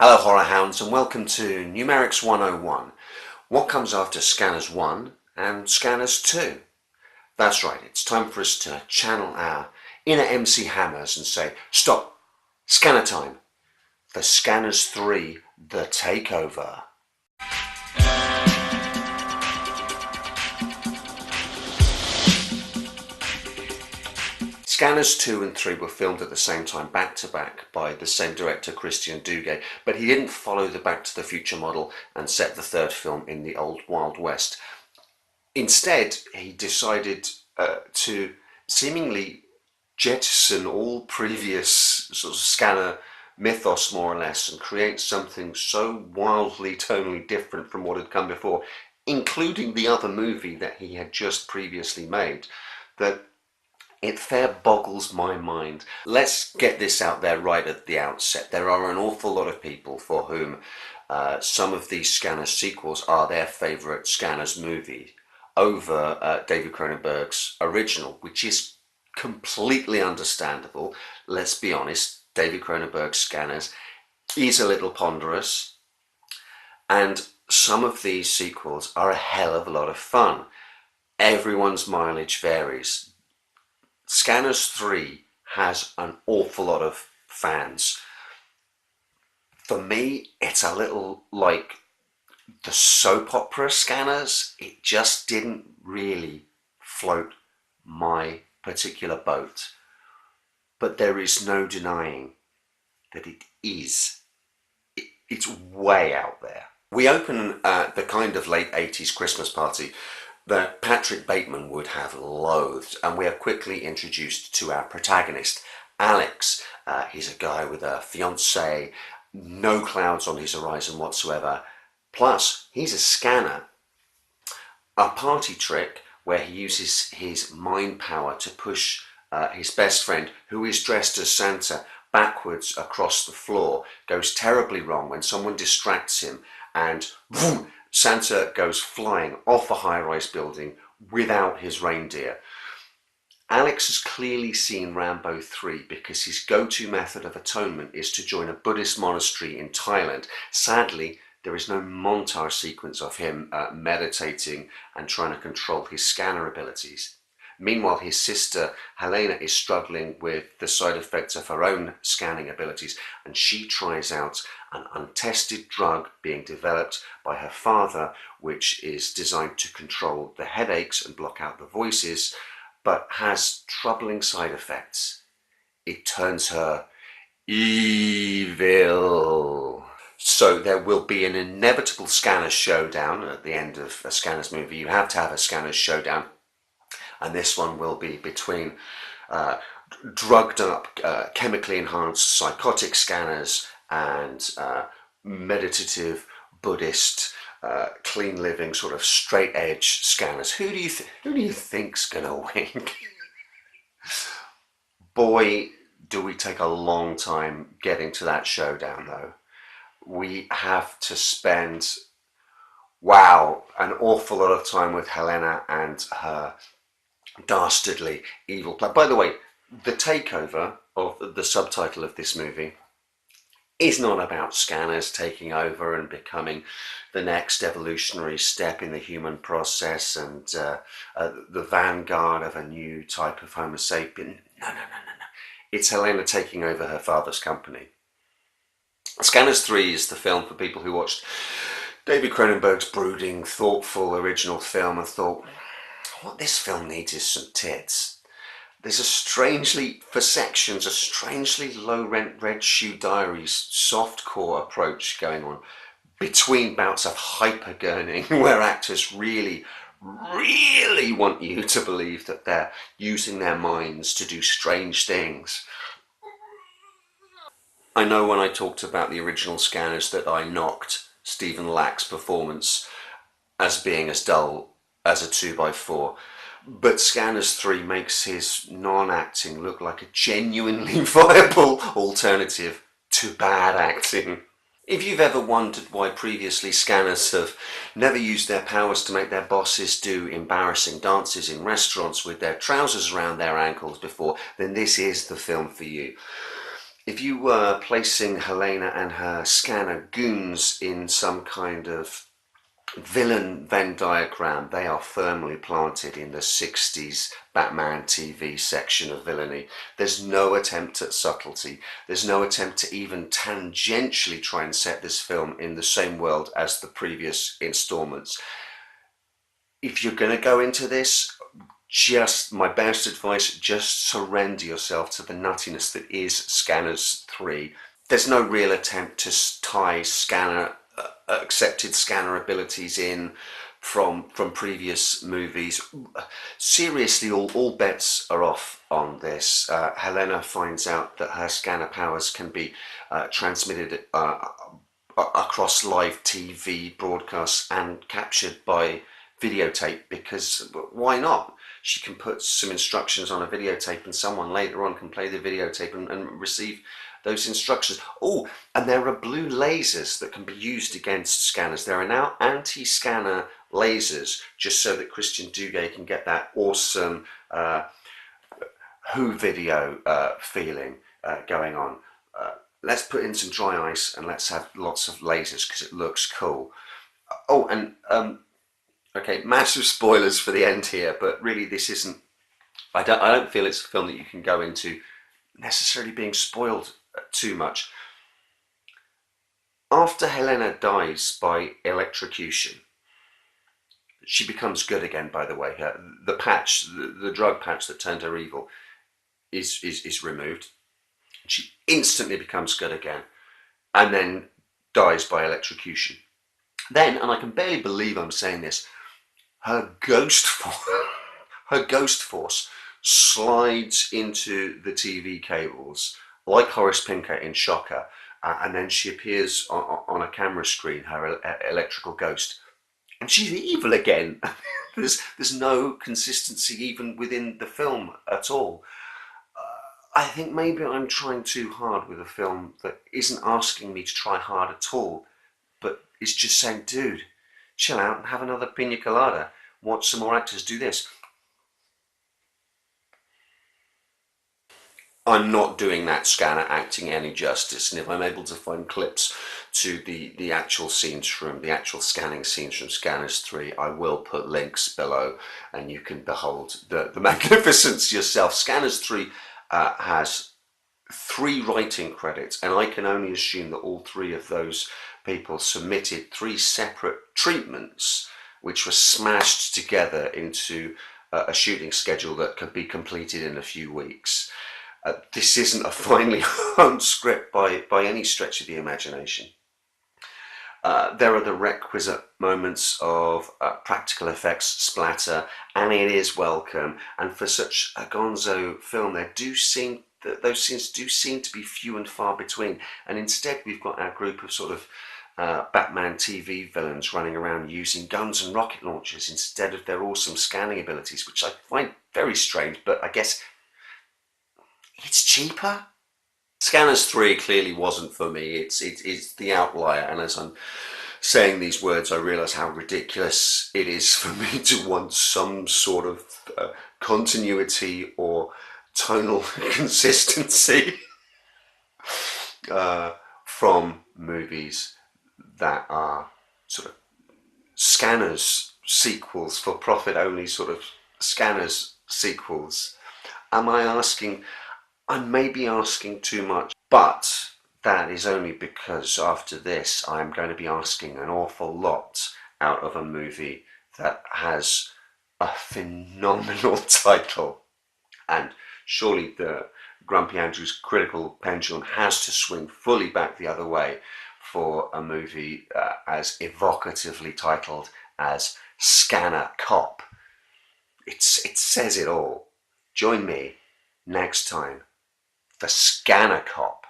Hello Horror Hounds and welcome to Numerics 101. What comes after Scanners 1 and Scanners 2? That's right, it's time for us to channel our inner MC Hammers and say, stop, scanner time, for Scanners 3, The Takeover. Scanners 2 and 3 were filmed at the same time, back to back, by the same director, Christian Duguay, but he didn't follow the Back to the Future model and set the third film in the old Wild West. Instead, he decided to seemingly jettison all previous sort of scanner mythos, more or less, and create something so wildly, tonally different from what had come before, including the other movie that he had just previously made, that it fair boggles my mind. Let's get this out there right at the outset. There are an awful lot of people for whom some of these Scanners sequels are their favourite Scanners movie over David Cronenberg's original, which is completely understandable. Let's be honest, David Cronenberg's Scanners is a little ponderous, and some of these sequels are a hell of a lot of fun. Everyone's mileage varies. Scanners 3 has an awful lot of fans. For me, it's a little like the soap opera Scanners. It just didn't really float my particular boat. But there is no denying that it is. It's way out there. We open the kind of late 80s Christmas party that Patrick Bateman would have loathed, and we are quickly introduced to our protagonist, Alex. He's a guy with a fiancée, no clouds on his horizon whatsoever, plus he's a scanner. A party trick where he uses his mind power to push his best friend, who is dressed as Santa, backwards across the floor, goes terribly wrong when someone distracts him, and boom, Santa goes flying off a high-rise building without his reindeer. Alex has clearly seen Rambo 3 because his go-to method of atonement is to join a Buddhist monastery in Thailand. Sadly, there is no montage sequence of him meditating and trying to control his scanner abilities. Meanwhile, his sister Helena is struggling with the side effects of her own scanning abilities, and she tries out an untested drug being developed by her father, which is designed to control the headaches and block out the voices, but has troubling side effects. It turns her evil. So there will be an inevitable Scanners showdown at the end of a Scanners movie. You have to have a Scanners showdown. And this one will be between drugged up, chemically enhanced psychotic scanners and meditative, Buddhist, clean living, sort of straight edge scanners. Who do you think's gonna win? Boy, do we take a long time getting to that showdown, though. We have to spend, wow, an awful lot of time with Helena and her dastardly evil plan. By the way, The Takeover, of the subtitle of this movie, is not about scanners taking over and becoming the next evolutionary step in the human process and the vanguard of a new type of Homo sapien. No. It's Helena taking over her father's company. Scanners 3 is the film for people who watched David Cronenberg's brooding, thoughtful, original film and thought, what this film needs is some tits. There's a strangely low-rent Red Shoe Diaries softcore approach going on between bouts of hyper-gurning where actors really want you to believe that they're using their minds to do strange things. I know when I talked about the original Scanners that I knocked Stephen Lack's performance as being as dull as a 2x4, but Scanners 3 makes his non-acting look like a genuinely viable alternative to bad acting. If you've ever wondered why previously Scanners have never used their powers to make their bosses do embarrassing dances in restaurants with their trousers around their ankles before, then this is the film for you. If you were placing Helena and her scanner goons in some kind of villain Venn diagram, they are firmly planted in the 60s Batman TV section of villainy. There's no attempt at subtlety. There's no attempt to even tangentially try and set this film in the same world as the previous installments. If you're going to go into this, just my best advice, just surrender yourself to the nuttiness that is Scanners 3. There's no real attempt to tie accepted scanner abilities in from previous movies. Seriously, all bets are off on this. Helena finds out that her scanner powers can be transmitted across live TV broadcasts and captured by videotape, because why not? She can put some instructions on a videotape and someone later on can play the videotape and receive those instructions. Oh, and there are blue lasers that can be used against scanners. There are now anti-scanner lasers, just so that Christian Duguay can get that awesome Who video feeling going on. Let's put in some dry ice and let's have lots of lasers because it looks cool. Oh, and okay, massive spoilers for the end here, but really this isn't. I don't feel it's a film that you can go into necessarily being spoiled too much. After Helena dies by electrocution, she becomes good again, by the way. The patch, the drug patch that turned her evil, is removed. She instantly becomes good again, and then dies by electrocution. Then, and I can barely believe I'm saying this, her ghost force slides into the TV cables like Horace Pinker in Shocker, and then she appears on a camera screen, her electrical ghost, and she's evil again. there's no consistency even within the film at all. I think maybe I'm trying too hard with a film that isn't asking me to try hard at all, but is just saying, dude, chill out and have another pina colada. Watch some more actors do this. I'm not doing that scanner acting any justice, and if I'm able to find clips to the actual scenes from the actual scanning scenes from Scanners 3, I will put links below and you can behold the magnificence yourself. Scanners 3 has 3 writing credits, and I can only assume that all 3 of those people submitted 3 separate treatments which were smashed together into a shooting schedule that could be completed in a few weeks. This isn't a finely honed script by any stretch of the imagination. There are the requisite moments of practical effects splatter, and it is welcome. And for such a gonzo film, those scenes do seem to be few and far between. And instead, we've got our group of sort of Batman TV villains running around using guns and rocket launchers instead of their awesome scanning abilities, which I find very strange, but I guess it's cheaper. Scanners 3 clearly wasn't for me. It's the outlier, and as I'm saying these words, I realise how ridiculous it is for me to want some sort of continuity or tonal consistency from movies that are sort of Scanners sequels, for profit only sort of Scanners sequels. I may be asking too much, but that is only because after this I'm going to be asking an awful lot out of a movie that has a phenomenal title. And surely the Grumpy Andrew's critical pendulum has to swing fully back the other way for a movie as evocatively titled as Scanner Cop. It says it all. Join me next time for Scanner Cop.